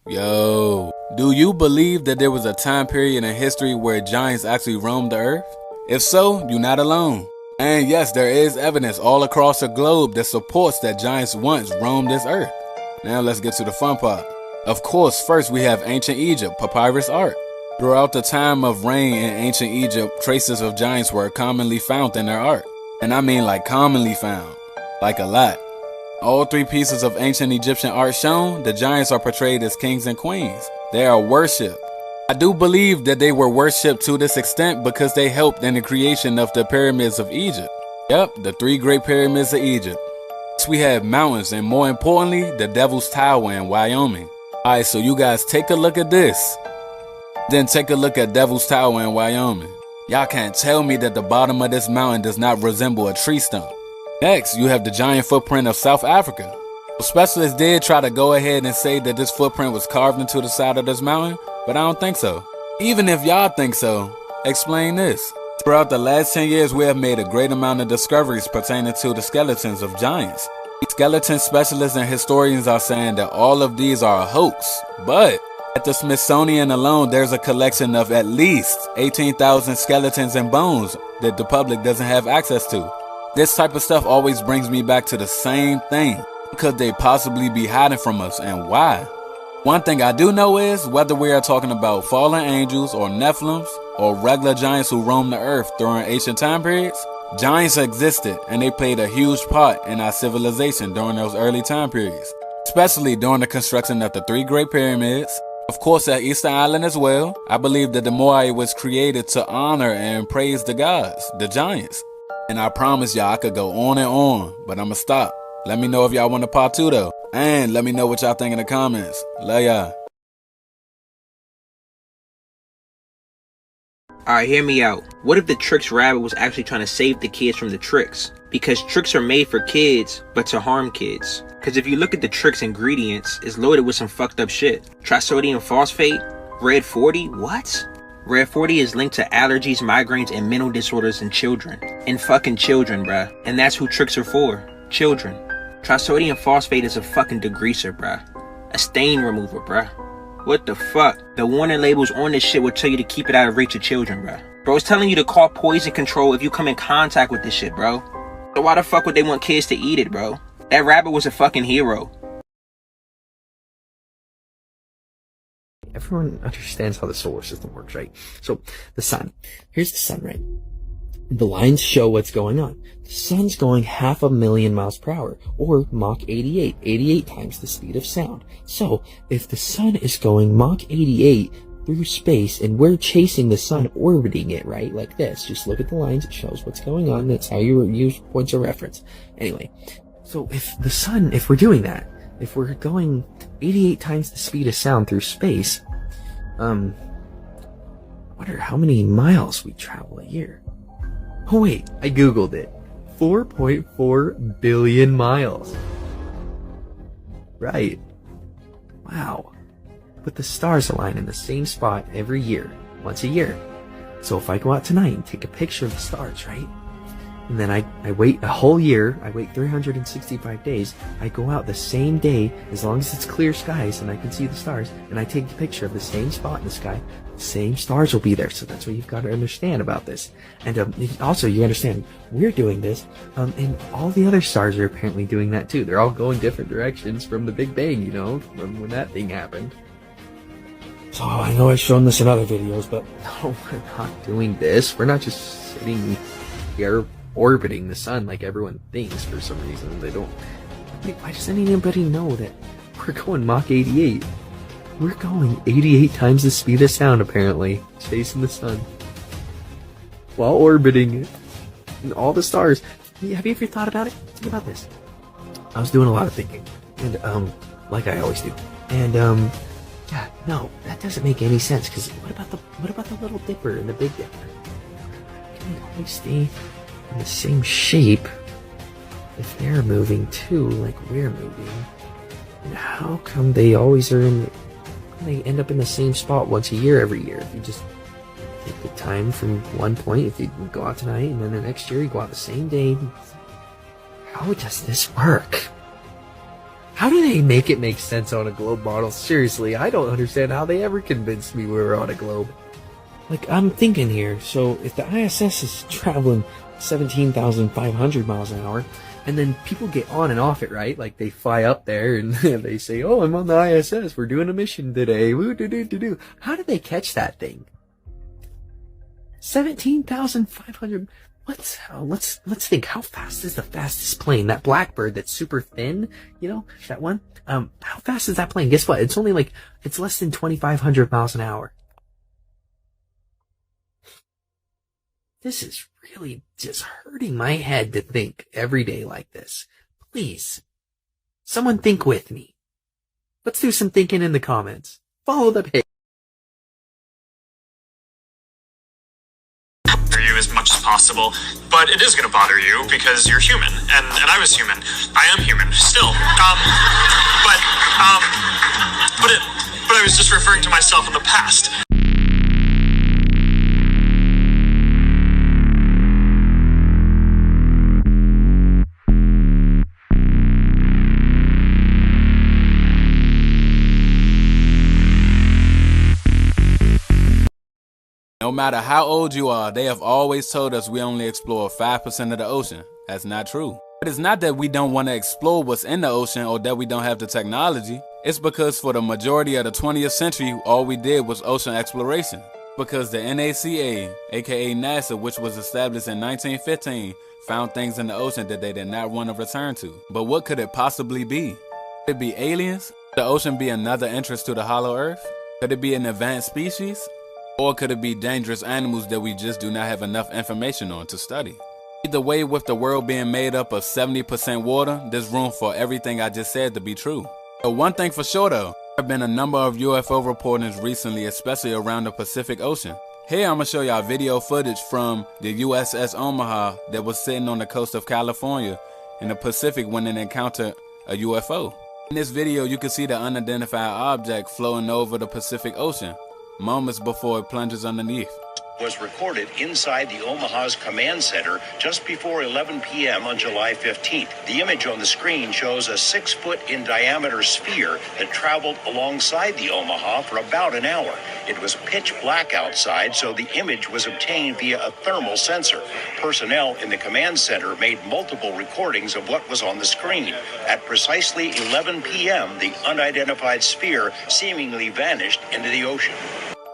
Yo, do you believe that there was a time period in history where giants actually roamed the earth? If so, you're not alone. And yes, there is evidence all across the globe that supports that giants once roamed this earth. Now let's get to the fun part. Of course, first we have ancient Egypt, papyrus art. Throughout the time of reign in ancient Egypt, traces of giants were commonly found in their art. And I mean like commonly found, like a lot. All three pieces of ancient Egyptian art shown, the giants are portrayed as kings and queens. They are worshipped. I do believe that they were worshipped to this extent because they helped in the creation of the pyramids of Egypt. Yep, the 3 great pyramids of Egypt. Next we have mountains and more importantly, the Devil's Tower in Wyoming. Alright, so you guys take a look at this. Then take a look at Devil's Tower in Wyoming. Y'all can't tell me that the bottom of this mountain does not resemble a tree stump. Next, you have the giant footprint of South Africa. Specialists did try to go ahead and say that this footprint was carved into the side of this mountain, but I don't think so. Even if y'all think so, explain this. Throughout the last 10 years, we have made a great amount of discoveries pertaining to the skeletons of giants. Skeleton specialists and historians are saying that all of these are a hoax, but at the Smithsonian alone, there's a collection of at least 18,000 skeletons and bones that the public doesn't have access to. This type of stuff always brings me back to the same thing. Could they possibly be hiding from us and why? One thing I do know is whether we are talking about fallen angels or Nephilims or regular giants who roamed the earth during ancient time periods, giants existed and they played a huge part in our civilization during those early time periods, especially during the construction of the 3 great pyramids. Of course, at Easter Island as well. I believe that the Moai was created to honor and praise the gods, the giants. And I promise y'all I could go on, but I'ma stop. Let me know if y'all want a part 2 though. And let me know what y'all think in the comments. Love y'all. Alright, hear me out. What if the Tricks rabbit was actually trying to save the kids from the tricks? Because tricks are made for kids, but to harm kids. Because if you look at the Tricks ingredients, it's loaded with some fucked up shit. Trisodium phosphate, Red 40, what? Red 40 is linked to allergies, migraines, and mental disorders in children. In fucking children, bruh. And that's who tricks are for. Children. Trisodium phosphate is a fucking degreaser, bruh. A stain remover, bruh. What the fuck? The warning labels on this shit will tell you to keep it out of reach of children, bruh. Bro, it's telling you to call poison control if you come in contact with this shit, bro. So why the fuck would they want kids to eat it, bro? That rabbit was a fucking hero. Everyone understands how the solar system works, right? So, the sun. Here's the sun, right? The lines show what's going on. The sun's going 500,000 miles per hour, or Mach 88, 88 times the speed of sound. So, if the sun is going Mach 88 through space, and we're chasing the sun, orbiting it, right? Like this. Just look at the lines, it shows what's going on. That's how you use points of reference. Anyway, so if the sun, if we're doing that, if we're going 88 times the speed of sound through space, I wonder how many miles we travel a year. Oh wait, I googled it. 4.4 billion miles. Right. Wow. But the stars align in the same spot every year, once a year. So if I go out tonight and take a picture of the stars, right? And then I wait a whole year, I wait 365 days, I go out the same day, as long as it's clear skies and I can see the stars, and I take the picture of the same spot in the sky, the same stars will be there. So that's what you've got to understand about this. And also, you understand, we're doing this, and all the other stars are apparently doing that too. They're all going different directions from the Big Bang, you know, from when that thing happened. So I know I've shown this in other videos, but no, we're not doing this. We're not just sitting here orbiting the sun like everyone thinks for some reason. They don't. Why doesn't anybody know that we're going Mach 88? We're going 88 times the speed of sound, apparently, chasing the sun while orbiting it. And all the stars. Have you ever thought about it? Think about this. I was doing a lot of thinking, and like I always do. And yeah, no, that doesn't make any sense. Because what about the Little Dipper and the Big Dipper? Can they always stay in the same shape if they're moving too, like we're moving? And how come they always are they end up in the same spot once a year every year? If you just take the time from one point, if you go out tonight and then the next year you go out the same day, how does this work? How do they make it make sense on a globe model? Seriously, I don't understand how they ever convinced me we were on a globe. Like, I'm thinking here, so if the ISS is traveling 17,500 miles an hour, and then people get on and off it, right? Like, they fly up there and they say, oh, I'm on the ISS, we're doing a mission today, woo-doo-doo-doo-doo. How did they catch that thing? 17,500... Let's think, how fast is the fastest plane? That Blackbird that's super thin, you know, that one? How fast is that plane? Guess what? It's only like, it's less than 2,500 miles an hour. This is really just hurting my head to think every day like this. Please, someone think with me. Let's do some thinking in the comments. Follow the page. You as much as possible, but it is going to bother you because you're human, and I was human. I am human still. But I was just referring to myself in the past. No matter how old you are, they have always told us we only explore 5% of the ocean. That's not true. But it's not that we don't want to explore what's in the ocean or that we don't have the technology. It's because for the majority of the 20th century, all we did was ocean exploration. Because the NACA, aka NASA, which was established in 1915, found things in the ocean that they did not want to return to. But what could it possibly be? Could it be aliens? Could the ocean be another entrance to the hollow earth? Could it be an advanced species? Or could it be dangerous animals that we just do not have enough information on to study? Either way, with the world being made up of 70% water, there's room for everything I just said to be true. But one thing for sure though, there have been a number of UFO reportings recently, especially around the Pacific Ocean. Here I'm going to show y'all video footage from the USS Omaha that was sitting on the coast of California in the Pacific when it encountered a UFO. In this video, you can see the unidentified object floating over the Pacific Ocean moments before it plunges underneath. Was recorded inside the Omaha's command center just before 11 p.m. on July 15th. The image on the screen shows a 6-foot in diameter sphere that traveled alongside the Omaha for about an hour. It was pitch black outside, so the image was obtained via a thermal sensor. Personnel in the command center made multiple recordings of what was on the screen. At precisely 11 p.m., the unidentified sphere seemingly vanished into the ocean.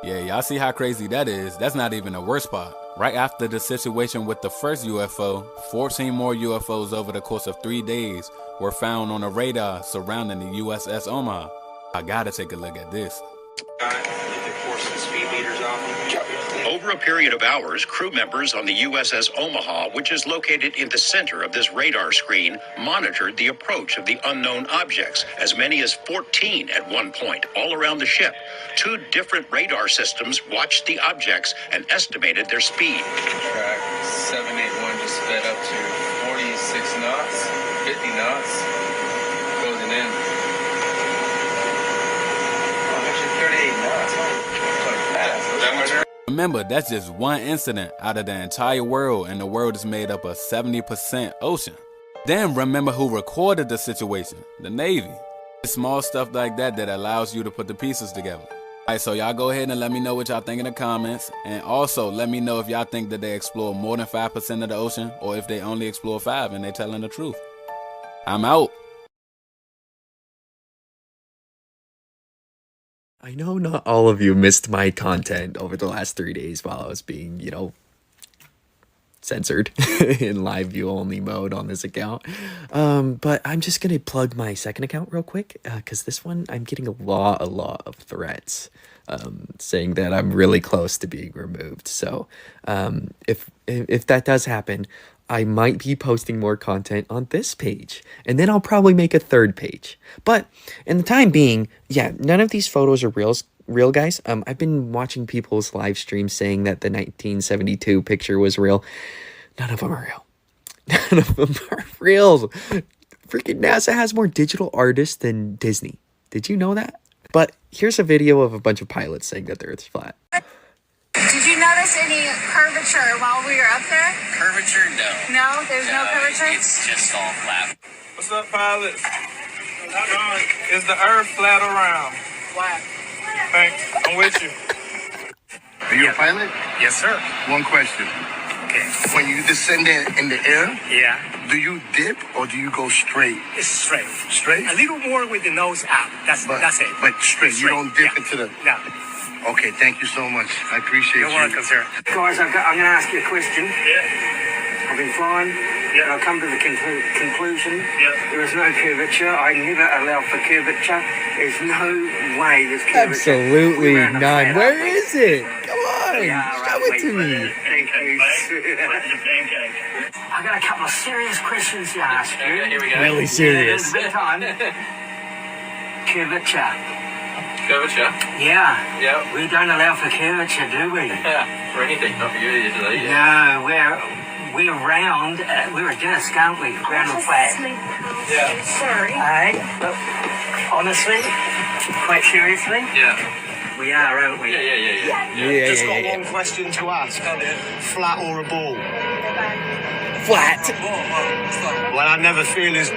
Yeah, y'all see how crazy that is? That's not even the worst part. Right after the situation with the first UFO, 14 more UFOs over the course of 3 days were found on a radar surrounding the USS Omaha. I gotta take a look at this. Over a period of hours, crew members on the USS Omaha, which is located in the center of this radar screen, monitored the approach of the unknown objects, as many as 14 at one point, all around the ship. 2 different radar systems watched the objects and estimated their speed. Track 781 just sped up to 46 knots, 50 knots, closing in. 138 knots, fast. Remember, that's just one incident out of the entire world, and the world is made up of 70% ocean. Then remember who recorded the situation, the Navy. It's small stuff like that that allows you to put the pieces together. Alright, so y'all go ahead and let me know what y'all think in the comments, and also let me know if y'all think that they explore more than 5% of the ocean, or if they only explore 5 and they telling the truth. I'm out. I know not all of you missed my content over the last 3 days while I was being, you know, censored in live view only mode on this account. But I'm just going to plug my second account real quick, because this one I'm getting a lot of threats saying that I'm really close to being removed. So if that does happen, I might be posting more content on this page, and then I'll probably make a third page. But in the time being, yeah, none of these photos are real, guys. I've been watching people's live streams saying that the 1972 picture was real. None of them are real. None of them are real. Freaking NASA has more digital artists than Disney. Did you know that? But here's a video of a bunch of pilots saying that the Earth's flat. Did you notice any curvature while we were up there? Curvature, no. No? There's no curvature? It's just all flat. What's up, pilots? Is the earth flat or round? Flat. Thanks. I'm with you. Are you a pilot? Yes, sir. One question. Okay. When you descend in the air, Yeah. do you dip or do you go straight? It's straight. Straight? A little more with the nose out. That's it. But straight. You don't dip Yeah. into the... No. Okay, thank you so much. I appreciate You're you. welcome, sir. Guys, I'm going to ask you a question. Yeah. I've been flying, Yeah. and I've come to the conclusion Yeah. there is no curvature. I never allow for curvature. There's no way there's curvature. Absolutely We're on a none. flat, Where aren't we? is it? Come on, Yeah, show right, it wait, to me. Thank you. I've got a couple of serious questions to ask you. Here we go. Really serious. There's a bit of time. Curvature. Curvature. Yeah. Yeah. We don't allow for curvature, do we? Yeah. For anything, not for you usually. No, we're round. We're a disc, aren't we? Round and flat. Yeah. Sorry. Hey, look, honestly, quite seriously, Yeah. we are, aren't we? Just got one question to ask. Flat or a ball? Flat. Well, I never feel as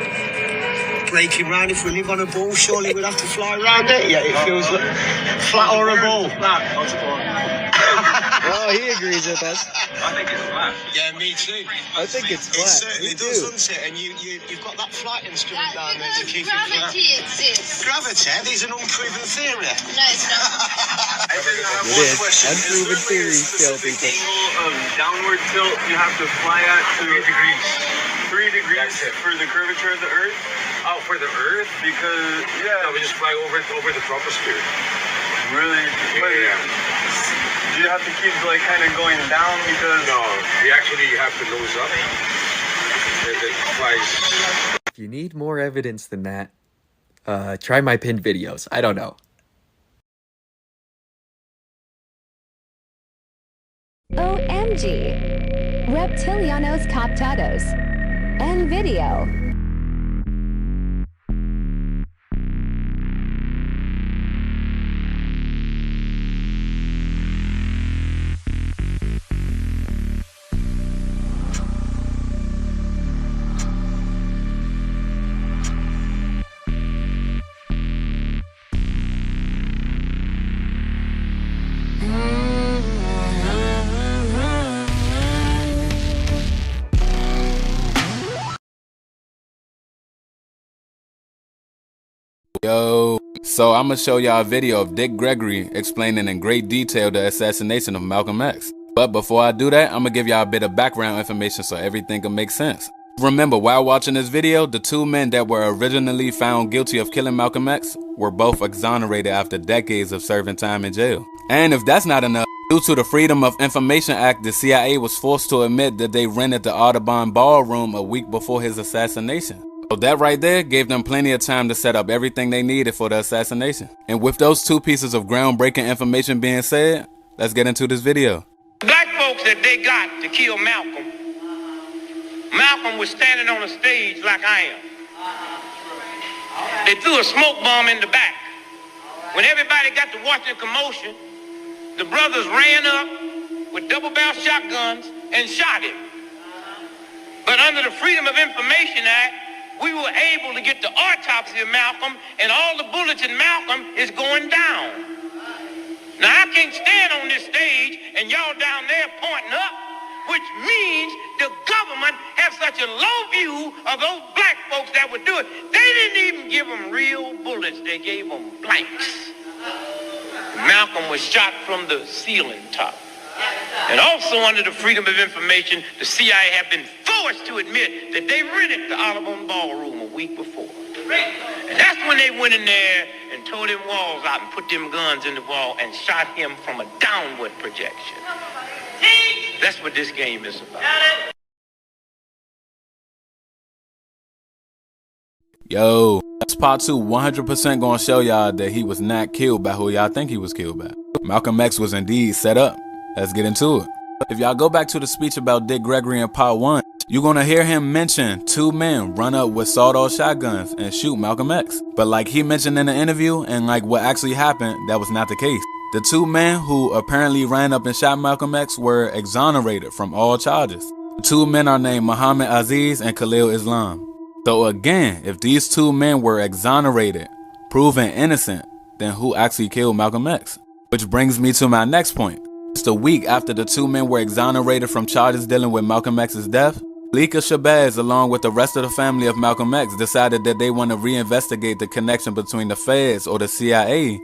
breaking round. If we live on a ball, surely we'd have to fly around it. Yeah, it feels like flat or a ball. Oh, he agrees with us. I think it's flat. Yeah, me too. I think it's It flat. certainly Me does, too. doesn't it? And you've got that flight instrument down there to keep it flat. Gravity exists. Gravity? There's an unproven theory. No, it's not. I didn't have It one is. question. Unproven Is there like a theories kill specific people. angle of downward tilt you have to fly at to 3 degrees? 3 degrees for the curvature of the Earth? Oh, for the Earth? Because no, we just fly over the troposphere. Really? Yeah. Do you have to keep like kind of going down because? No, we actually have to nose up. It flies. If you need more evidence than that, try my pinned videos. I don't know. OMG. Reptilianos captados. En video. Yo, so I'm gonna show y'all a video of Dick Gregory explaining in great detail the assassination of Malcolm X. But before I do that, I'm gonna give y'all a bit of background information so everything can make sense. Remember, while watching this video, the two men that were originally found guilty of killing Malcolm X were both exonerated after decades of serving time in jail. And if that's not enough, due to the Freedom of Information Act, the CIA was forced to admit that they rented the Audubon Ballroom a week before his assassination. So that right there gave them plenty of time to set up everything they needed for the assassination. And with those two pieces of groundbreaking information being said, let's get into this video. Black folks that they got to kill Malcolm, Malcolm was standing on a stage like I am. They threw a smoke bomb in the back. When everybody got to watching the commotion, the brothers ran up with double-barrel shotguns and shot him. But under the Freedom of Information Act, we were able to get the autopsy of Malcolm, and all the bullets in Malcolm is going down. Now, I can't stand on this stage and y'all down there pointing up, which means the government have such a low view of those black folks that would do it. They didn't even give them real bullets. They gave them blanks. Malcolm was shot from the ceiling top. And also under the Freedom of Information, the CIA have been forced to admit that they rented the Audubon Ballroom a week before. And that's when they went in there and tore them walls out and put them guns in the wall and shot him from a downward projection. That's what this game is about. Yo, that's part 2 100% gonna show y'all that he was not killed by who y'all think he was killed by. Malcolm X was indeed set up. Let's get into it. If y'all go back to the speech about Dick Gregory in part 1, you're gonna hear him mention two men run up with sawed-off shotguns and shoot Malcolm X. But like he mentioned in the interview and like what actually happened, that was not the case. The two men who apparently ran up and shot Malcolm X were exonerated from all charges. The two men are named Muhammad Aziz and Khalil Islam. So again, if these two men were exonerated, proven innocent, then who actually killed Malcolm X? Which brings me to my next point. Just a week after the two men were exonerated from charges dealing with Malcolm X's death, Malika Shabazz, along with the rest of the family of Malcolm X, decided that they want to reinvestigate the connection between the feds or the CIA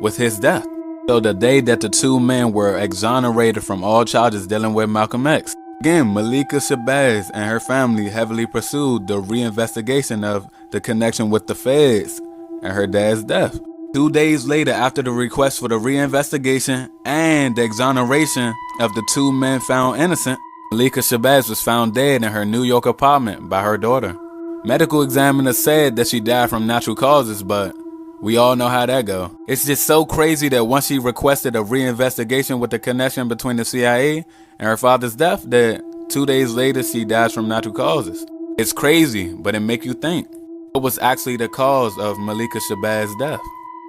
with his death. So the day that the two men were exonerated from all charges dealing with Malcolm X, again, Malika Shabazz and her family heavily pursued the reinvestigation of the connection with the feds and her dad's death. 2 days later, after the request for the reinvestigation and the exoneration of the two men found innocent, Malika Shabazz was found dead in her New York apartment by her daughter. Medical examiners said that she died from natural causes, but we all know how that go. It's just so crazy that once she requested a reinvestigation with the connection between the CIA and her father's death, that 2 days later she dies from natural causes. It's crazy, but it make you think. What was actually the cause of Malika Shabazz's death?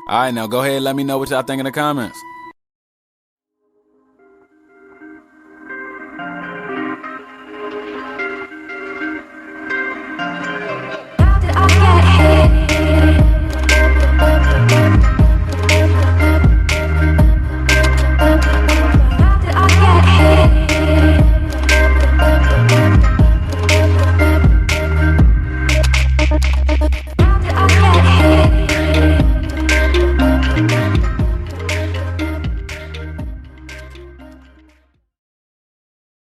Alright, now go ahead and let me know what y'all think in the comments.